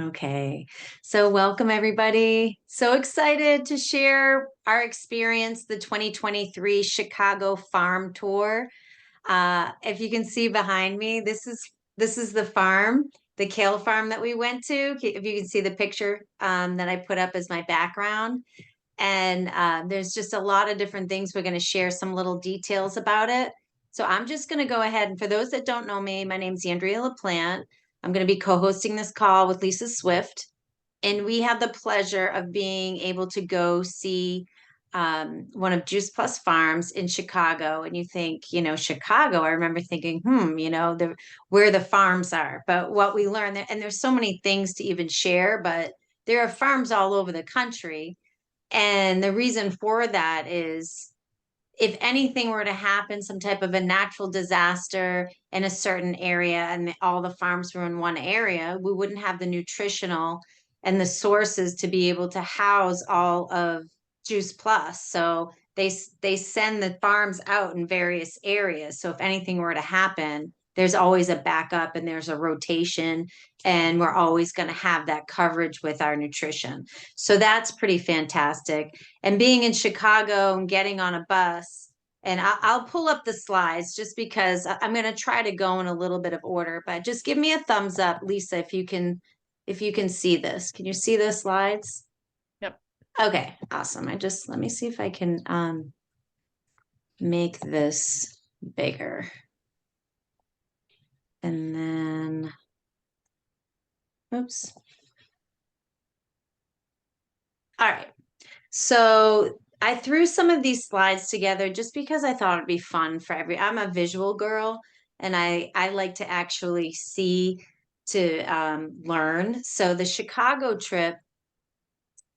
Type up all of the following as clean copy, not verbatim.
Okay. So welcome everybody. So excited to share our experience, the 2023 Chicago Farm Tour. If you can see behind me, this is the farm, the kale farm that we went to. If you can see the picture that I put up as my background. And there's just a lot of different things. We're going to share some little details about it. So I'm just going to go ahead. And for those that don't know me, my name's Andrea LaPlante. I'm going to be co-hosting this call with Lisa Swift. And we had the pleasure of being able to go see one of Juice Plus Farms in Chicago. And you think, Chicago, I remember thinking, where the farms are. But what we learned there, and there's so many things to even share, but there are farms all over the country. And the reason for that is if anything were to happen, some type of a natural disaster in a certain area and all the farms were in one area, we wouldn't have the nutritional and the sources to be able to house all of Juice Plus. So they send the farms out in various areas. So if anything were to happen, there's always a backup and there's a rotation, and we're always going to have that coverage with our nutrition. So that's pretty fantastic. And being in Chicago and getting on a bus, and I'll pull up the slides just because I'm going to try to go in a little bit of order, but just give me a thumbs up, Lisa, if you can see this. Can you see the slides? Yep. Okay, awesome. Let me see if I can make this bigger. And then, oops. All right. So I threw some of these slides together just because I thought it'd be fun for I'm a visual girl, and I like to actually see to learn. So the Chicago trip,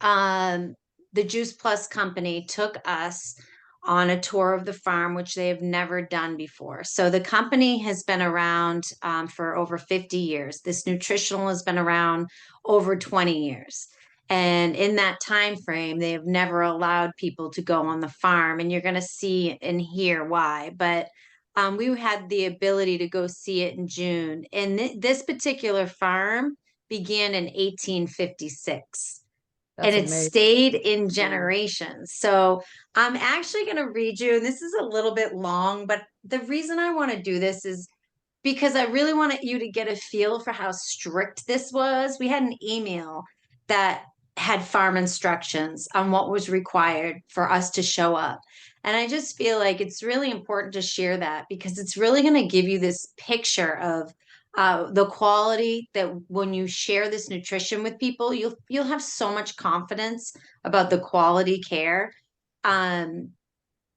um, the Juice Plus company took us on a tour of the farm, which they have never done before. So the company has been around for over 50 years. This nutritional has been around over 20 years. And in that time frame, they have never allowed people to go on the farm. And you're going to see and hear why. But we had the ability to go see it in June. And this particular farm began in 1856 and That's it amazing. stayed in generations. So I'm actually going to read you, and this is a little bit long, but the reason I want to do this is because I really wanted you to get a feel for how strict this was. We had an email that had farm instructions on what was required for us to show up. And I just feel like it's really important to share that because it's really going to give you this picture of the quality that when you share this nutrition with people, you'll have so much confidence about the quality care. Um,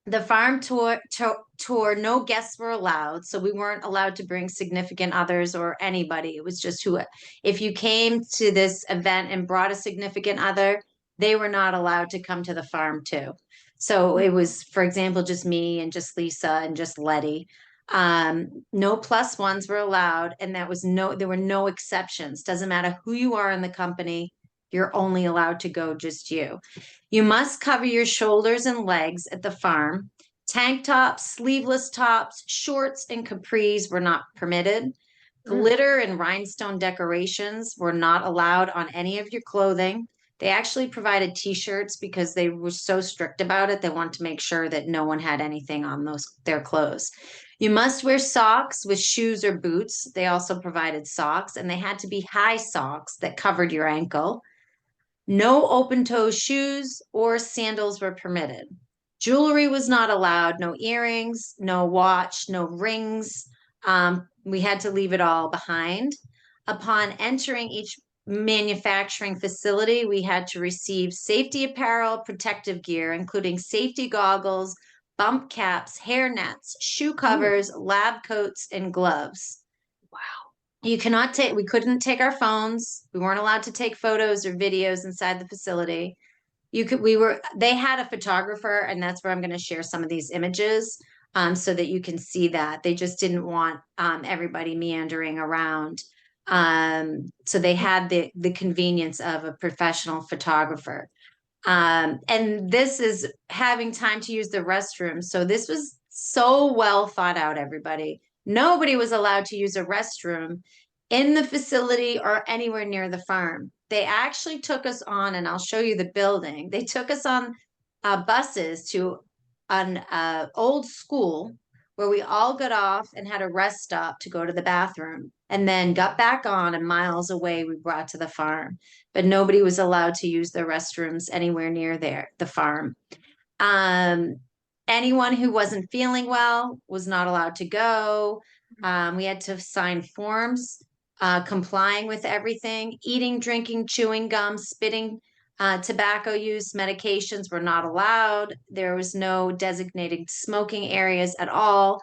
the farm tour, no guests were allowed, so we weren't allowed to bring significant others or anybody. It was just who, if you came to this event and brought a significant other, they were not allowed to come to the farm too. So Hmm. it was, for example, just me and just Lisa and just Letty. No plus ones were allowed, and there were no exceptions. Doesn't matter who you are in the company, you're only allowed to go just you. You must cover your shoulders and legs at the farm. Tank tops, sleeveless tops, shorts, and capris were not permitted. Mm. Glitter and rhinestone decorations were not allowed on any of your clothing. They actually provided t-shirts because they were so strict about it. They wanted to make sure that no one had anything on their clothes. You must wear socks with shoes or boots. They also provided socks, and they had to be high socks that covered your ankle. No open toe shoes or sandals were permitted. Jewelry was not allowed, no earrings, no watch, no rings. We had to leave it all behind. Upon entering each manufacturing facility, we had to receive safety apparel, protective gear, including safety goggles, bump caps, hair nets, shoe Mm. covers, lab coats, and gloves. Wow. We couldn't take our phones. We weren't allowed to take photos or videos inside the facility. They had a photographer, and that's where I'm going to share some of these images so that you can see that. They just didn't want everybody meandering around. So they had the convenience of a professional photographer. And this is having time to use the restroom. So this was so well thought out, everybody. Nobody was allowed to use a restroom in the facility or anywhere near the farm. They actually took us on, and I'll show you the building. They took us on buses to an old school where we all got off and had a rest stop to go to the bathroom, and then got back on, and miles away we brought to the farm. But nobody was allowed to use the restrooms anywhere near the farm. Um, Anyone who wasn't feeling well was not allowed to go. We had to sign forms, complying with everything. Eating, drinking, chewing gum, spitting, tobacco use, medications were not allowed. There was no designated smoking areas at all.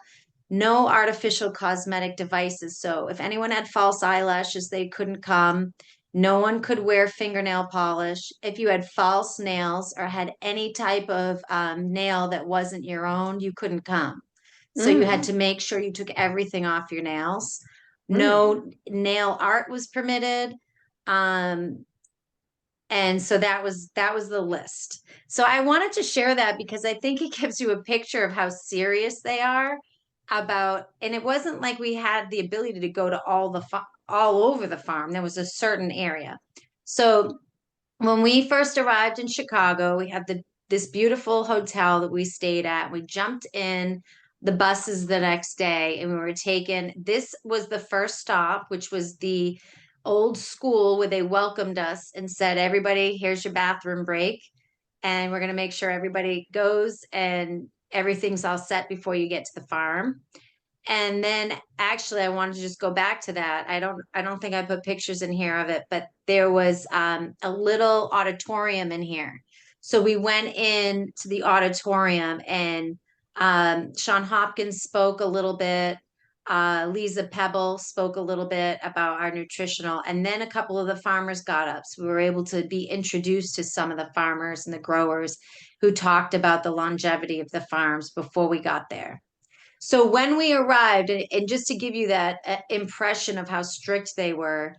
No artificial cosmetic devices. So if anyone had false eyelashes, they couldn't come. No one could wear fingernail polish. If you had false nails or had any type of nail that wasn't your own, you couldn't come. So you had to make sure you took everything off your nails. No nail art was permitted. Um, and so that was the list. So I wanted to share that because I think it gives you a picture of how serious they are about, and it wasn't like we had the ability to go to all over the farm. There was a certain area. So when we first arrived in Chicago, we had this beautiful hotel that we stayed at. We jumped in the buses the next day, and we were taken. This was the first stop, which was the old school where they welcomed us and said, "Everybody, here's your bathroom break, and we're going to make sure everybody goes and everything's all set before you get to the farm." And then actually I wanted to just go back to that. I don't think I put pictures in here of it, but there was a little auditorium in here. So we went in to the auditorium, and Sean Hopkins spoke a little bit. Lisa Pebble spoke a little bit about our nutritional, and then a couple of the farmers got up. So we were able to be introduced to some of the farmers and the growers who talked about the longevity of the farms before we got there. So when we arrived, and just to give you that impression of how strict they were,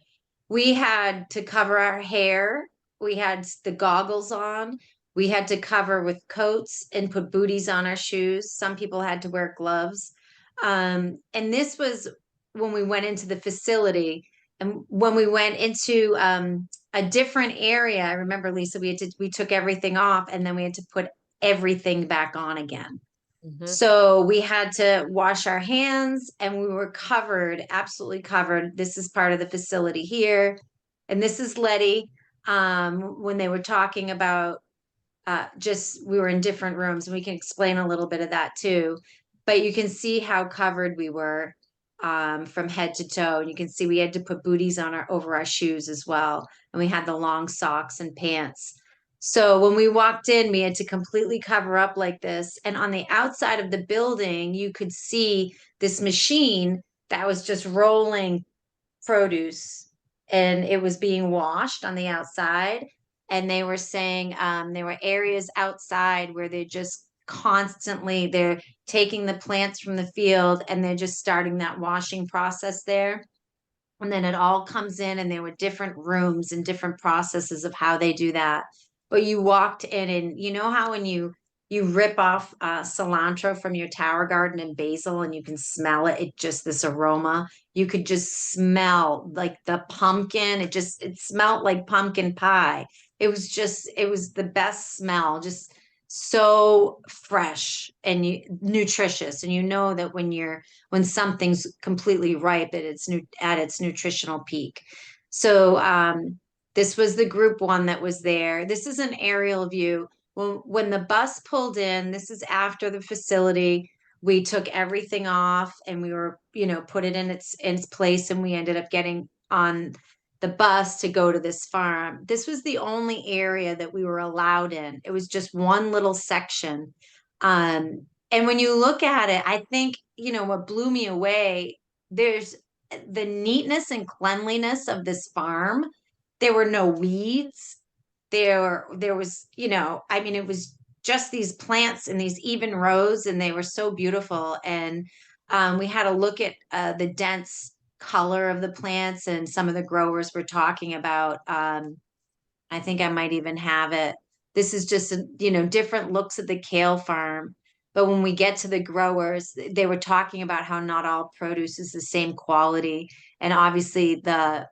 we had to cover our hair. We had the goggles on. We had to cover with coats and put booties on our shoes. Some people had to wear gloves. And this was when we went into the facility. And when we went into a different area, I remember, Lisa, we took everything off, and then we had to put everything back on again. So we had to wash our hands, and we were covered, absolutely covered. This is part of the facility here. And this is Letty, when they were talking about just we were in different rooms, and we can explain a little bit of that too. But you can see how covered we were from head to toe. And you can see we had to put booties on our over our shoes as well. And we had the long socks and pants. So when we walked in, we had to completely cover up like this. And on the outside of the building, you could see this machine that was just rolling produce, and it was being washed on the outside. And they were saying there were areas outside where they just constantly they're taking the plants from the field, and they're just starting that washing process there. And then it all comes in, and there were different rooms and different processes of how they do that. But you walked in, and you know how when you rip off cilantro from your tower garden and basil, and you can smell it, it just this aroma. You could just smell like the pumpkin. It smelled like pumpkin pie. It was the best smell, just so fresh and nutritious. And you know that when something's completely ripe at its nutritional peak. So this was the group one that was there. This is an aerial view. When the bus pulled in, this is after the facility. We took everything off, and we were, put it in its place, and we ended up getting on the bus to go to this farm. This was the only area that we were allowed in. It was just one little section. And when you look at it, I think, what blew me away, there's the neatness and cleanliness of this farm. There were no weeds. There was, I mean, it was just these plants in these even rows, and they were so beautiful. And we had a look at the dense color of the plants, and some of the growers were talking about, I think I might even have it. This is just, different looks at the kale farm. But when we get to the growers, they were talking about how not all produce is the same quality. And obviously the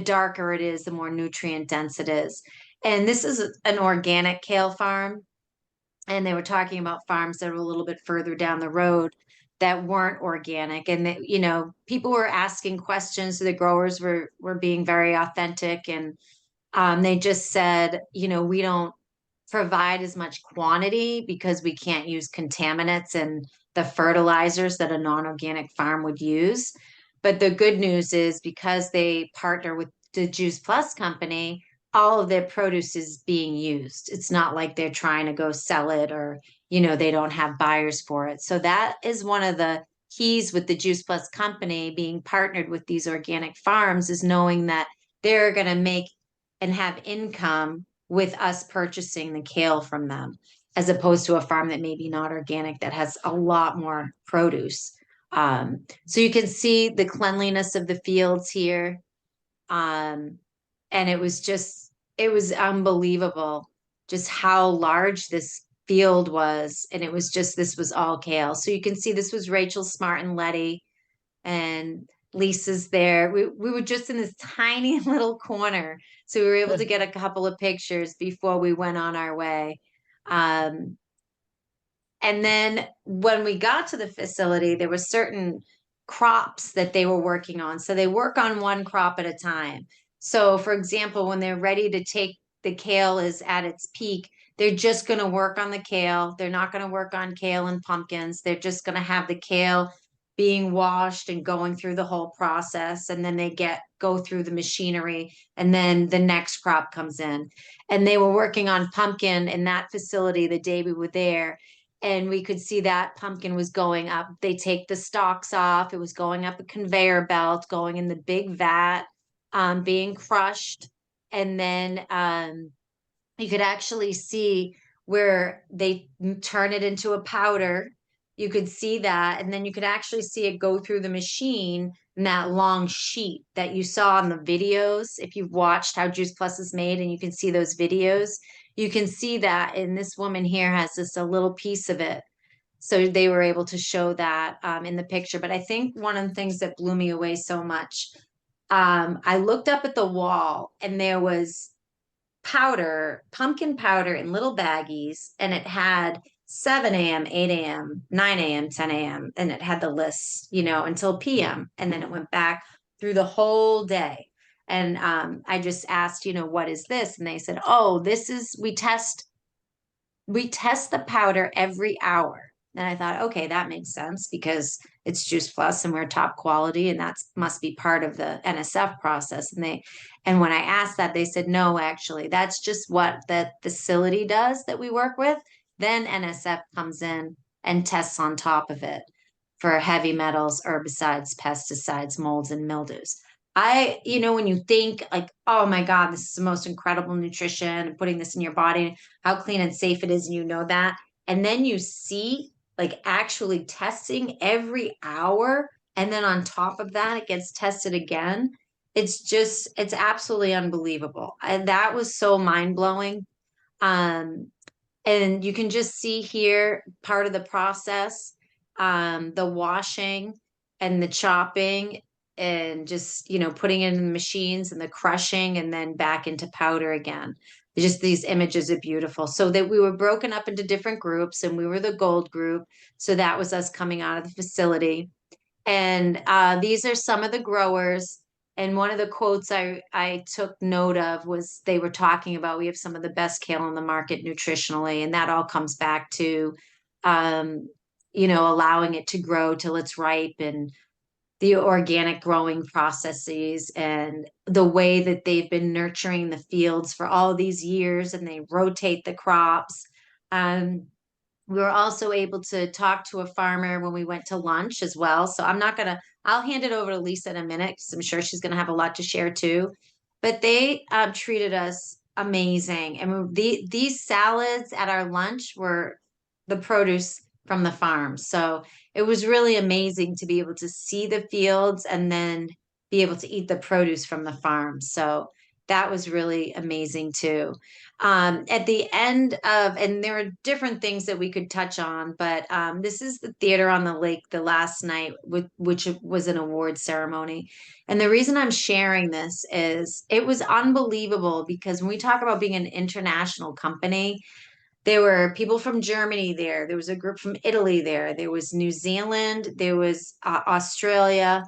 darker it is, the more nutrient dense it is. And this is an organic kale farm. And they were talking about farms that were a little bit further down the road that weren't organic. And that, people were asking questions. So the growers were being very authentic, and they just said, we don't provide as much quantity because we can't use contaminants and the fertilizers that a non-organic farm would use. But the good news is, because they partner with the Juice Plus company, all of their produce is being used. It's not like they're trying to go sell it, or, they don't have buyers for it. So that is one of the keys with the Juice Plus company being partnered with these organic farms, is knowing that they're going to make and have income with us purchasing the kale from them, as opposed to a farm that may be not organic that has a lot more produce. So you can see the cleanliness of the fields here. Um, and it was unbelievable just how large this field was. And this was all kale. So you can see this was Rachel Smart and Letty, and Lisa's there. We were just in this tiny little corner. So we were able to get a couple of pictures before we went on our way. Um, and then when we got to the facility, there were certain crops that they were working on. So they work on one crop at a time. So, for example, when they're ready to take the kale is at its peak, they're just going to work on the kale. They're not going to work on kale and pumpkins. They're just going to have the kale being washed and going through the whole process. And then go through the machinery, and then the next crop comes in. And they were working on pumpkin in that facility the day we were there, and we could see that pumpkin was going up. They take the stalks off. It was going up a conveyor belt, going in the big vat, being crushed. And then you could actually see where they turn it into a powder. You could see that. And then you could actually see it go through the machine in that long sheet that you saw in the videos. If you've watched how Juice Plus is made and you can see those videos, you can see that. And this woman here has a little piece of it. So they were able to show that in the picture. But I think one of the things that blew me away so much, I looked up at the wall, and there was pumpkin powder in little baggies, and it had 7 a.m., 8 a.m., 9 a.m., 10 a.m., and it had the list, until p.m. And then it went back through the whole day. And I just asked, what is this? And they said, oh, we test the powder every hour. And I thought, okay, that makes sense because it's Juice Plus and we're top quality, and that must be part of the NSF process. And when I asked that, they said, no, actually, that's just what the facility does that we work with. Then NSF comes in and tests on top of it for heavy metals, herbicides, pesticides, molds, and mildews. When you think like, oh my God, this is the most incredible nutrition, and putting this in your body, how clean and safe it is, and you know that. And then you see like actually testing every hour. And then on top of that, it gets tested again. It's absolutely unbelievable. And that was so mind blowing. Um, and you can just see here part of the process, the washing and the chopping, and just, putting it in the machines, and the crushing, and then back into powder again. Just these images are beautiful. So that we were broken up into different groups, and we were the gold group. So that was us coming out of the facility. And these are some of the growers. And one of the quotes I took note of was they were talking about, we have some of the best kale on the market nutritionally. And that all comes back to, um, allowing it to grow till it's ripe, and the organic growing processes, and the way that they've been nurturing the fields for all these years, and they rotate the crops. Um, we were also able to talk to a farmer when we went to lunch as well. So I'll hand it over to Lisa in a minute because I'm sure she's gonna have a lot to share too. But they treated us amazing. And these salads at our lunch were the produce from the farm. So it was really amazing to be able to see the fields and then be able to eat the produce from the farm. So that was really amazing too. At the end of, and there are different things that we could touch on, but this is the theater on the lake the last night, which was an award ceremony. And the reason I'm sharing this is it was unbelievable because when we talk about being an international company, there were people from Germany there. There was a group from Italy there. There was New Zealand. There was Australia,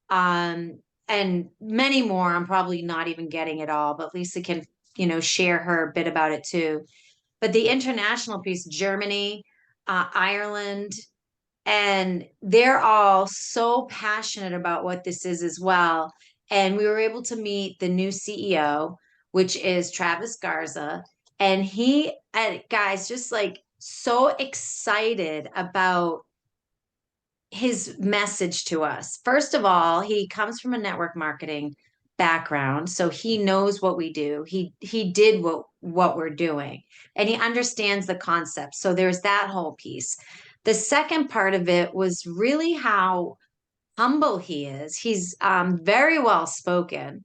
and many more. I'm probably not even getting it all, but Lisa can, share her bit about it too. But the international piece, Germany, Ireland, and they're all so passionate about what this is as well. And we were able to meet the new CEO, which is Travis Garza. And guys, just like so excited about his message to us. First of all, he comes from a network marketing background, so he knows what we do. He did what we're doing, and he understands the concept. So there's that whole piece. The second part of it was really how humble he is. He's very well spoken.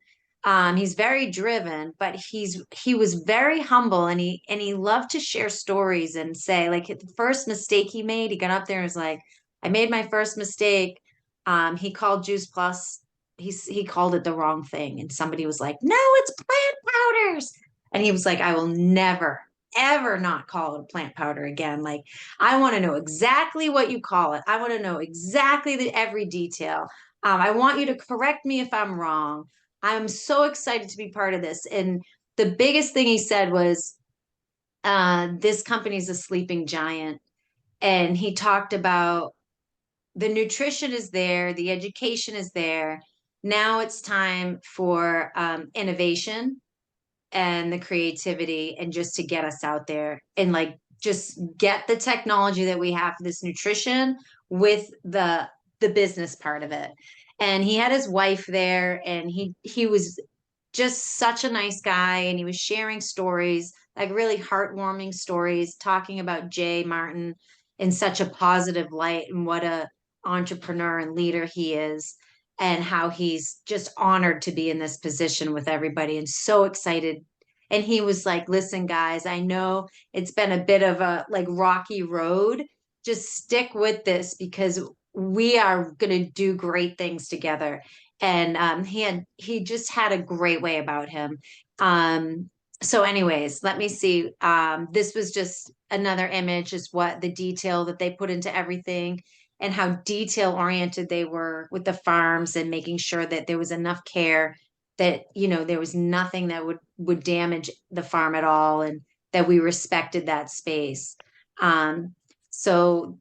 He's very driven, but he was very humble, and he loved to share stories and say, like, the first mistake he made, he got up there and was like, I made my first mistake. He called Juice Plus. He called it the wrong thing, and somebody was like, no, it's plant powders. And he was like, I will never, ever not call it a plant powder again. Like, I want to know exactly what you call it. I want to know exactly every detail. I want you to correct me if I'm wrong. I'm so excited to be part of this. And the biggest thing he said was, this company's a sleeping giant. And he talked about the nutrition is there, the education is there. Now it's time for innovation and the creativity, and just to get us out there and like just get the technology that we have for this nutrition with the business part of it. And he had his wife there, and he was just such a nice guy, and he was sharing stories, like really heartwarming stories, talking about Jay Martin in such a positive light, and what a entrepreneur and leader he is, and how he's just honored to be in this position with everybody and so excited. And he was like, listen, guys, I know it's been a bit of a like rocky road. Just stick with this because we are going to do great things together. And he just had a great way about him. So anyways, let me see. This was just another image, is what the detail that they put into everything, and how detail oriented they were with the farms, and making sure that there was enough care, that there was nothing that would damage the farm at all, and that we respected that space. So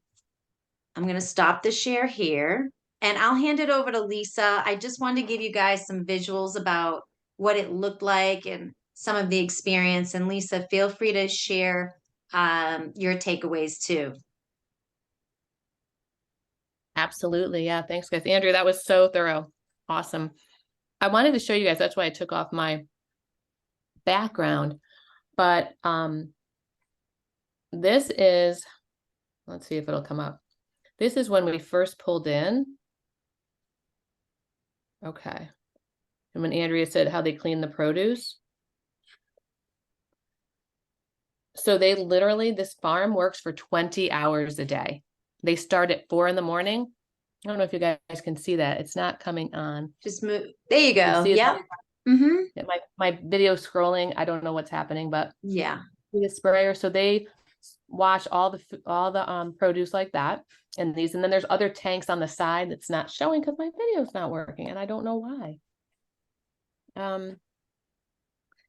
I'm going to stop the share here, and I'll hand it over to Lisa. I just wanted to give you guys some visuals about what it looked like and some of the experience. And Lisa, feel free to share your takeaways too. Absolutely. Yeah. Thanks, guys. Andrew, that was so thorough. Awesome. I wanted to show you guys, that's why I took off my background, but this is, let's see if it'll come up. This is when we first pulled in. Okay. And when Andrea said how they clean the produce. So they literally, this farm works for 20 hours a day. They start at 4 in the morning. I don't know if you guys can see that. It's not coming on. Just move. There you go. Yeah. Mm-hmm. My video scrolling. I don't know what's happening, but yeah. The sprayer. So they wash all the produce like that, and then there's other tanks on the side that's not showing because my video's not working, and I don't know why.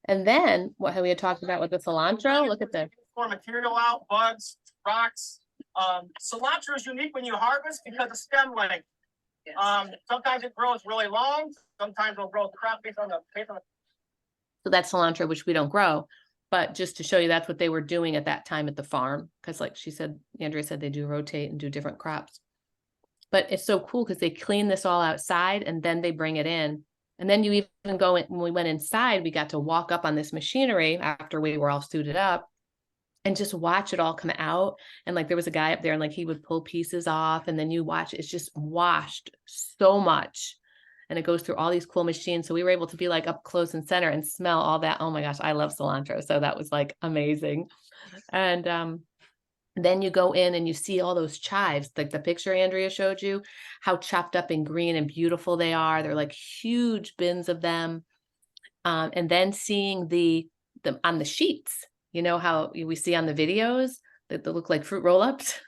And then what we had talked about with the cilantro. Look at this. For material out, bugs, rocks. Cilantro is unique when you harvest because of stem length. Yes. Sometimes it grows really long. Sometimes it'll grow crop based on the. So that's cilantro, which we don't grow. But just to show you, that's what they were doing at that time at the farm. Because like she said, Andrea said, they do rotate and do different crops. But it's so cool because they clean this all outside and then they bring it in. And then you even go in, when we went inside, we got to walk up on this machinery after we were all suited up and just watch it all come out. And like there was a guy up there and like he would pull pieces off, and then you watch, it's just washed so much. and it goes through all these cool machines. So we were able to be like up close and center and smell all that. Oh my gosh, I love cilantro. So that was like amazing. And then you go in and you see all those chives, like the picture Andrea showed you, how chopped up and green and beautiful they are. They're like huge bins of them. And then seeing the on the sheets, you know how we see on the videos that they look like fruit roll-ups.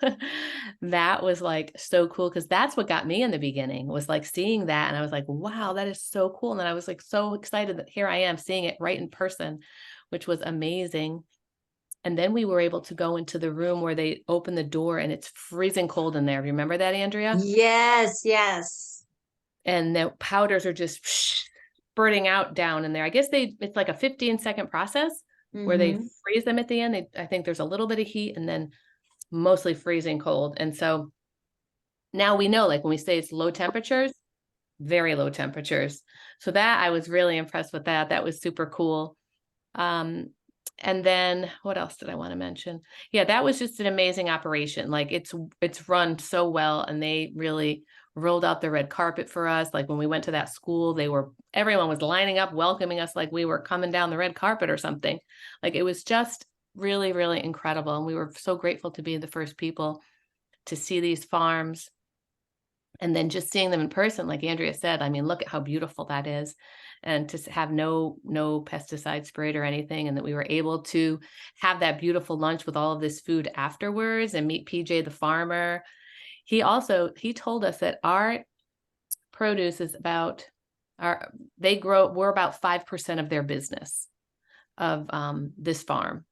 That was like so cool, because that's what got me in the beginning, was like seeing that, and I was like, wow, that is so cool. And then I was like so excited that here I am seeing it right in person, which was amazing. And then we were able to go into the room where they open the door and it's freezing cold in there. Remember that, Andrea? Yes, yes. And the powders are just spurting out down in there. I guess it's like a 15-second process where they freeze them at the end. I think there's a little bit of heat and then mostly freezing cold. And so now we know, like when we say it's low temperatures, very low temperatures. So that I was really impressed with that. That was super cool. And then what else did I want to mention? Yeah, that was just an amazing operation. Like it's run so well, and they really rolled out the red carpet for us. Like when we went to that school, everyone was lining up, welcoming us like we were coming down the red carpet or something. Like it was just really, really incredible. And we were so grateful to be the first people to see these farms. And then just seeing them in person, like Andrea said, I mean, look at how beautiful that is. And to have no pesticide sprayed or anything. And that we were able to have that beautiful lunch with all of this food afterwards and meet PJ, the farmer. He told us that our produce is we're about 5% of their business of this farm.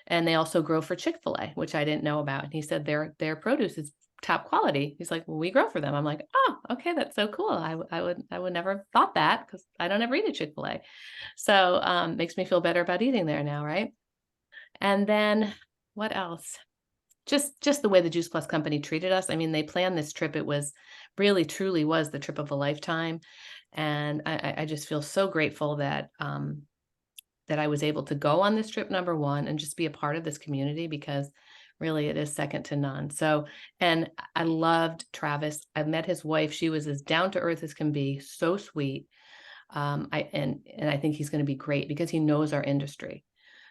And they also grow for Chick-fil-A, which I didn't know about. And he said their produce is top quality. He's like, well, we grow for them. I'm like, oh, okay, that's so cool. I would never have thought that, because I don't ever eat at Chick-fil-A. So makes me feel better about eating there now, right? And then what else? Just the way the Juice Plus company treated us. I mean, they planned this trip. It was really, truly was the trip of a lifetime. And I just feel so grateful that that I was able to go on this trip, number one, and just be a part of this community, because really it is second to none. So, and I loved Travis. I met his wife. She was as down to earth as can be, so sweet. And I think he's going to be great because he knows our industry.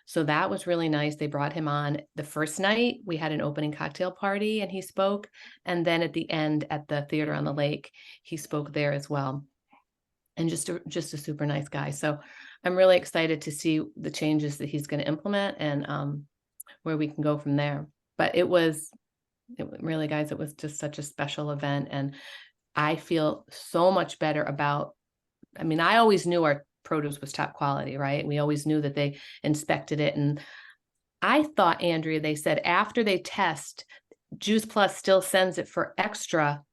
So that was really nice. They brought him on the first night. We had an opening cocktail party and he spoke. And then at the end at the theater on the lake, he spoke there as well. And just a super nice guy. So I'm really excited to see the changes that he's going to implement and where we can go from there. But it really, guys, it was just such a special event. And I feel so much better about, I mean, I always knew our produce was top quality, right? We always knew that they inspected it. And I thought, Andrea, they said after they test, Juice Plus still sends it for extra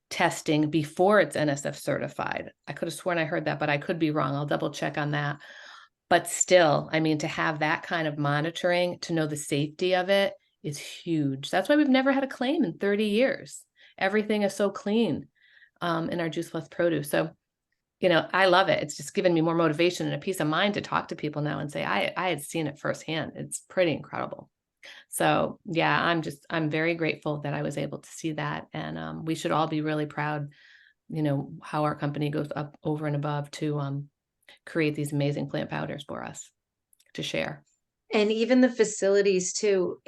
testing before it's NSF certified. I could have sworn I heard that, but I could be wrong. I'll double check on that. But still, I mean, to have that kind of monitoring, to know the safety of it is huge. That's why we've never had a claim in 30 years. Everything is so clean in our Juice Plus produce. So, you know, I love it. It's just given me more motivation and a peace of mind to talk to people now and say, I had seen it firsthand. It's pretty incredible. So yeah, I'm very grateful that I was able to see that. And we should all be really proud, you know, how our company goes up over and above to create these amazing plant powders for us to share. And even the facilities too,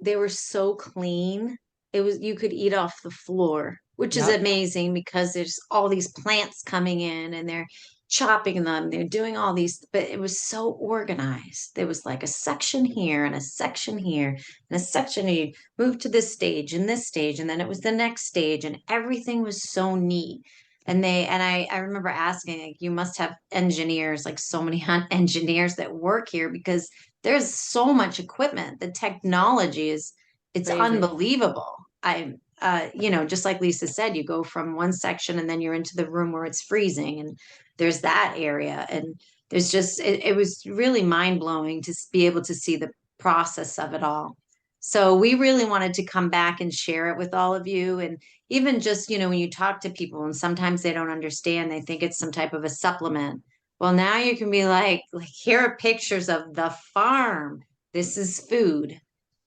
they were so clean. You could eat off the floor, which is Yep. amazing because there's all these plants coming in and they're chopping them, they're doing all these, but it was so organized. There was like a section here and a section here and a section, you move to this stage and this stage, and then it was the next stage, and everything was so neat. And I remember asking, like, you must have engineers, like so many engineers that work here, because there's so much equipment. The technology it's Crazy. unbelievable. You know, just like Lisa said, you go from one section and then you're into the room where it's freezing, and there's that area. And there's just, it was really mind blowing to be able to see the process of it all. So we really wanted to come back and share it with all of you. And even just, you know, when you talk to people and sometimes they don't understand, they think it's some type of a supplement. Well, now you can be like, here are pictures of the farm. This is food.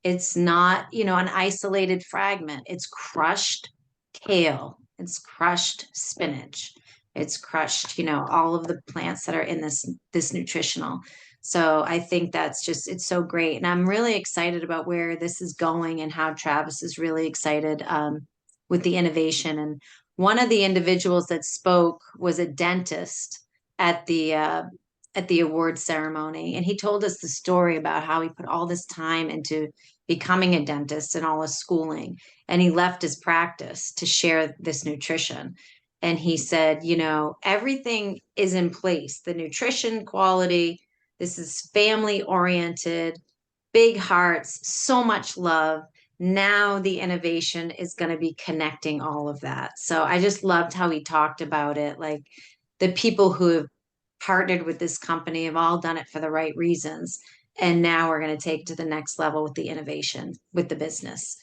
It's not, you know, an isolated fragment. It's crushed kale. It's crushed spinach. It's crushed, you know, all of the plants that are in this nutritional. So I think that's just, it's so great. And I'm really excited about where this is going and how Travis is really excited with the innovation. And one of the individuals that spoke was a dentist at the award ceremony. And he told us the story about how he put all this time into becoming a dentist and all his schooling. And he left his practice to share this nutrition. And he said, you know, everything is in place, the nutrition quality. This is family oriented, big hearts, so much love. Now the innovation is going to be connecting all of that. So I just loved how he talked about it. Like the people who have partnered with this company have all done it for the right reasons. And now we're going to take it to the next level with the innovation with the business.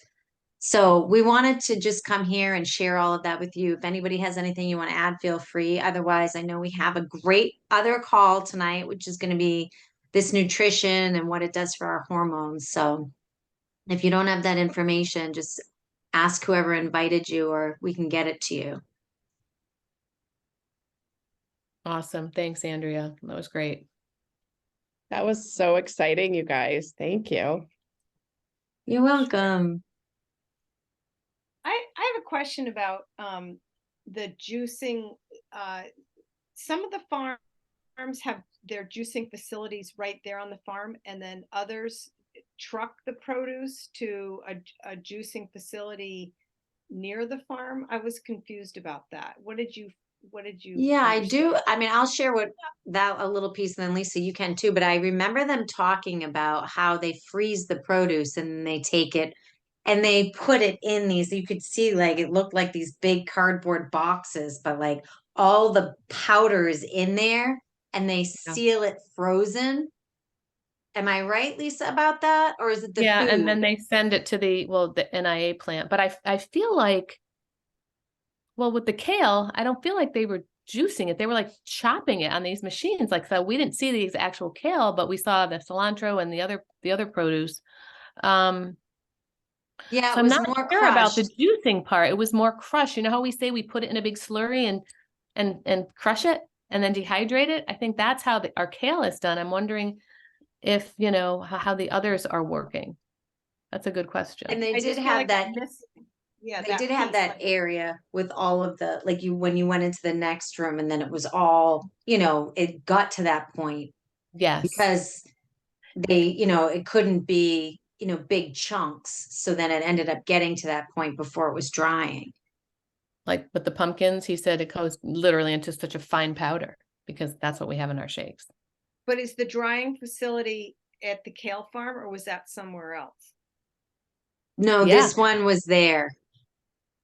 So we wanted to just come here and share all of that with you. If anybody has anything you want to add, feel free. Otherwise, I know we have a great other call tonight, which is going to be this nutrition and what it does for our hormones. So if you don't have that information, just ask whoever invited you or we can get it to you. Awesome. Thanks, Andrea. That was great. That was so exciting, you guys. Thank you. You're welcome. I have a question about the juicing. Some of the farms have their juicing facilities right there on the farm, and then others truck the produce to a juicing facility near the farm. I was confused about that. What did you Yeah, I understand? do. I mean, I'll share what that a little piece, and then Lisa, you can too. But I remember them talking about how they freeze the produce and they take it and they put it in these. You could see like it looked like these big cardboard boxes, but like all the powder is in there and they seal it frozen. Am I right, Lisa, about that? Or is it the Yeah, food? and then they send it to the NIA plant. But I feel like, well, with the kale, I don't feel like they were juicing it. They were like chopping it on these machines. Like, so we didn't see the actual kale, but we saw the cilantro and the other produce. Yeah, So it I'm was not more sure about the crushed. juicing part. It was more crush. You know how we say we put it in a big slurry and crush it and then dehydrate it? I think that's how our kale is done. I'm wondering if, you know, how the others are working. That's a good question. And they I did just feel have like that. I'm missing. Yeah, They did have piece, that like- area with all of the, like you, when you went into the next room and then it was all, you know, it got to that point Yes. because they, you know, it couldn't be, you know, big chunks. So then it ended up getting to that point before it was drying. Like with the pumpkins, he said it goes literally into such a fine powder because that's what we have in our shakes. But is the drying facility at the kale farm or was that somewhere else? No, Yeah. this one was there.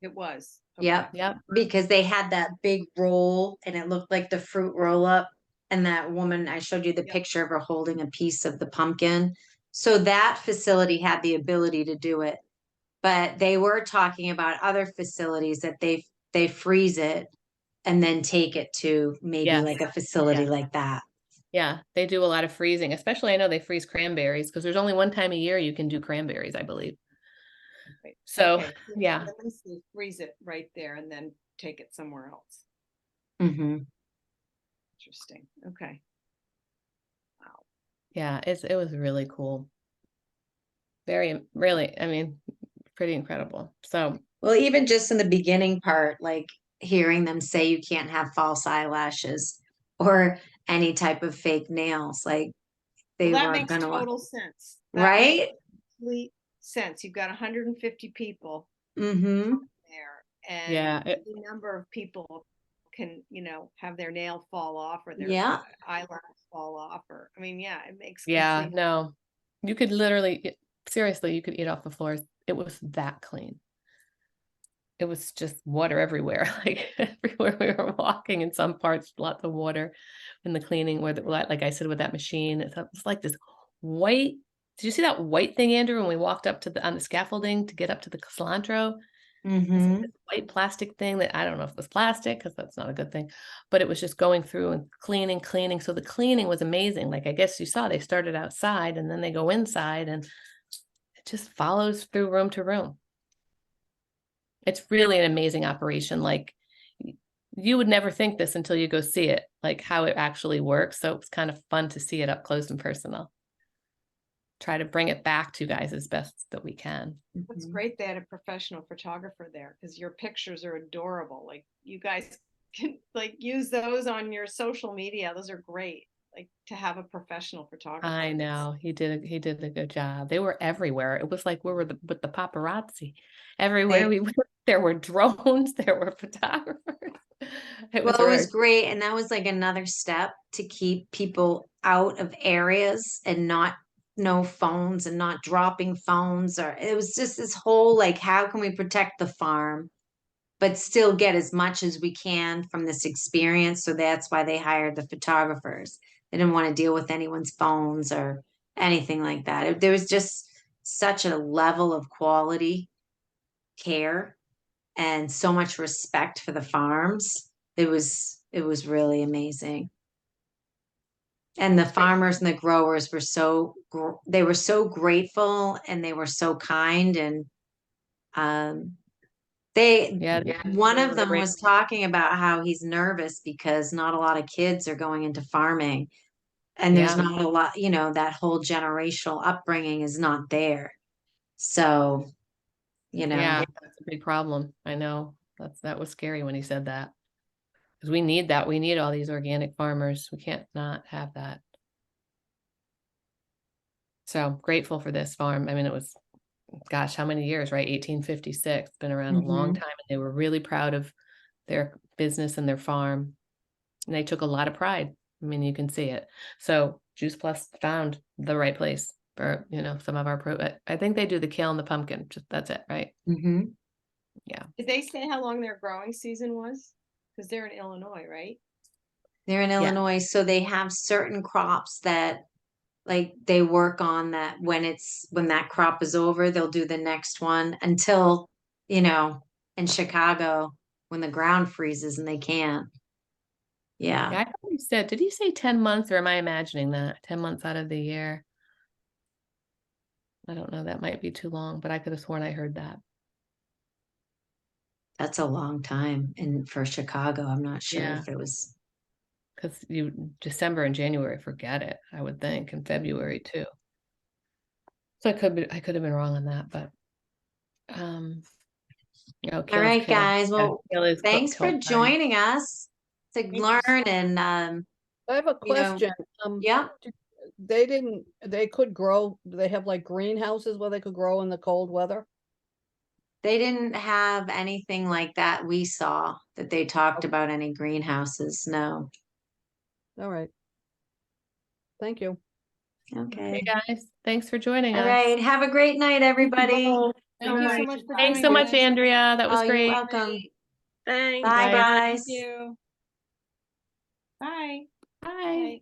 It was. Yep. Yep. Because they had that big roll and it looked like the fruit roll up. And that woman, I showed you the Yep. picture of her holding a piece of the pumpkin. So that facility had the ability to do it. But they were talking about other facilities that they freeze it and then take it to maybe Yes. like a facility Yeah. like that. Yeah, they do a lot of freezing, especially I know they freeze cranberries because there's only one time a year you can do cranberries, I believe. Right. So, Okay. yeah. At least they freeze it right there and then take it somewhere else. Mm-hmm. Interesting. Okay. Wow. Yeah, it was really cool. Really, I mean, pretty incredible. So, Well, even just in the beginning part, like hearing them say you can't have false eyelashes or any type of fake nails, like they Well, that weren't makes gonna, total sense. That right? makes complete sense. You've got 150 people Mm-hmm. there, and yeah, any number of people can, you know, have their nail fall off or their Yeah. eyelash fall off, or I mean, yeah, it makes yeah, complete. no, you could literally, seriously, you could eat off the floors. It was that clean. It was just water everywhere, like everywhere we were walking in some parts, lots of water in the cleaning where, like I said, with that machine, it's like this white. Did you see that white thing, Andrew, when we walked up to on the scaffolding to get up to the cilantro? It's Mm-hmm. like this white plastic thing that I don't know if it was plastic because that's not a good thing, but it was just going through and cleaning. So the cleaning was amazing. Like, I guess you saw they started outside and then they go inside and it just follows through room to room. It's really an amazing operation. Like you would never think this until you go see it, like how it actually works. So it's kind of fun to see it up close and personal. Try to bring it back to you guys as best that we can. It's Mhm. great they had a professional photographer there because your pictures are adorable. Like you guys can like use those on your social media. Those are great. Like to have a professional photographer. I know he did a good job. They were everywhere. It was like we were with the paparazzi. Everywhere we went, there were drones, there were photographers. It was Well, it was very great. And that was like another step to keep people out of areas and not no phones and not dropping phones, or it was just this whole like, how can we protect the farm, but still get as much as we can from this experience? So that's why they hired the photographers. They didn't want to deal with anyone's phones or anything like that. There was just such a level of quality care and so much respect for the farms. It was really amazing. And the farmers and the growers were they were so grateful and they were so kind, and um yeah. one they of were them great. was talking about how he's nervous because not a lot of kids are going into farming, and there's Yeah. not a lot, that whole generational upbringing is not there. So, Yeah, that's a big problem. I know. That was scary when he said that. Because we need that. We need all these organic farmers. We can't not have that. So grateful for this farm. I mean, it was, gosh, how many years, right? 1856. Been around a long Mhm. time, and they were really proud of their business and their farm. And they took a lot of pride. I mean, you can see it. So Juice Plus found the right place for, some of our I think they do the kale and the pumpkin. Just that's it, right? Mhm. Yeah. Did they say how long their growing season was? Because they're in Illinois, right? They're in Yeah. Illinois, so they have certain crops that like they work on that when that crop is over, they'll do the next one until, in Chicago when the ground freezes and they can't. Yeah, Yeah. I thought he said, did he say 10 months or am I imagining that? 10 months out of the year. I don't know. That might be too long, but I could have sworn I heard that. That's a long time. And for Chicago, I'm not sure Yeah. if it was. Because December and January, forget it, I would think, and February too. So I could have been wrong on that, but All kale is right, kale. guys. Yeah, Well, kale is thanks for kale time. joining us to Thank you learn so and I have a question. yeah. They could grow, do they have like greenhouses where they could grow in the cold weather? They didn't have anything like that we saw that they talked Okay. about any greenhouses. No. All right. Thank you. Okay. Okay, guys, thanks for joining All us. right. Have a great night, everybody. Thank you so much for Thanks joining so much, us. Andrea. That was Oh, you're great. welcome. Thanks. Bye, Bye. guys. Thank you. Bye. Bye. Bye.